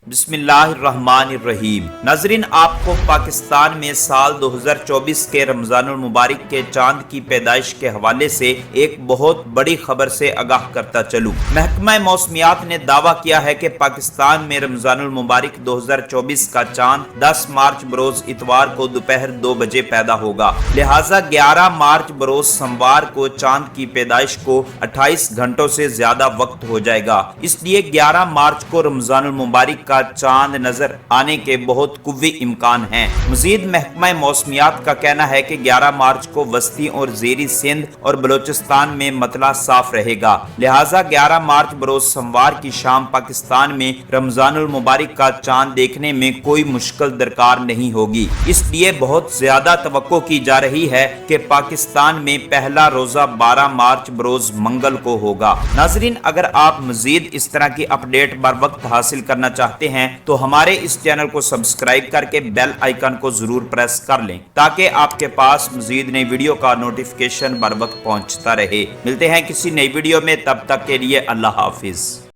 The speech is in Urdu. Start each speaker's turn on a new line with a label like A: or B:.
A: بسم اللہ الرحمن الرحیم۔ ناظرین، آپ کو پاکستان میں سال 2024 کے رمضان المبارک کے چاند کی پیدائش کے حوالے سے ایک بہت بڑی خبر سے آگاہ کرتا چلوں۔ محکمہ موسمیات نے دعویٰ کیا ہے کہ پاکستان میں رمضان المبارک 2024 کا چاند 10 مارچ بروز اتوار کو دوپہر 2 بجے پیدا ہوگا، لہٰذا 11 مارچ بروز سوموار کو چاند کی پیدائش کو 28 گھنٹوں سے زیادہ وقت ہو جائے گا۔ اس لیے 11 مارچ کو رمضان المبارک کا چاند نظر آنے کے بہت قوی امکان ہیں۔ مزید محکمہ موسمیات کا کہنا ہے کہ 11 مارچ کو وسطی اور زیریں سندھ اور بلوچستان میں مطلع صاف رہے گا، لہٰذا 11 مارچ بروز سوموار کی شام پاکستان میں رمضان المبارک کا چاند دیکھنے میں کوئی مشکل درکار نہیں ہوگی۔ اس لیے بہت زیادہ توقع کی جا رہی ہے کہ پاکستان میں پہلا روزہ 12 مارچ بروز منگل کو ہوگا۔ ناظرین، اگر آپ مزید اس طرح کی اپڈیٹ بر وقت حاصل کرنا چاہتے ہیں تو ہمارے اس چینل کو سبسکرائب کر کے بیل آئیکن کو ضرور پریس کر لیں تاکہ آپ کے پاس مزید نئی ویڈیو کا نوٹیفیکیشن بر وقت پہنچتا رہے۔ ملتے ہیں کسی نئی ویڈیو میں، تب تک کے لیے اللہ حافظ۔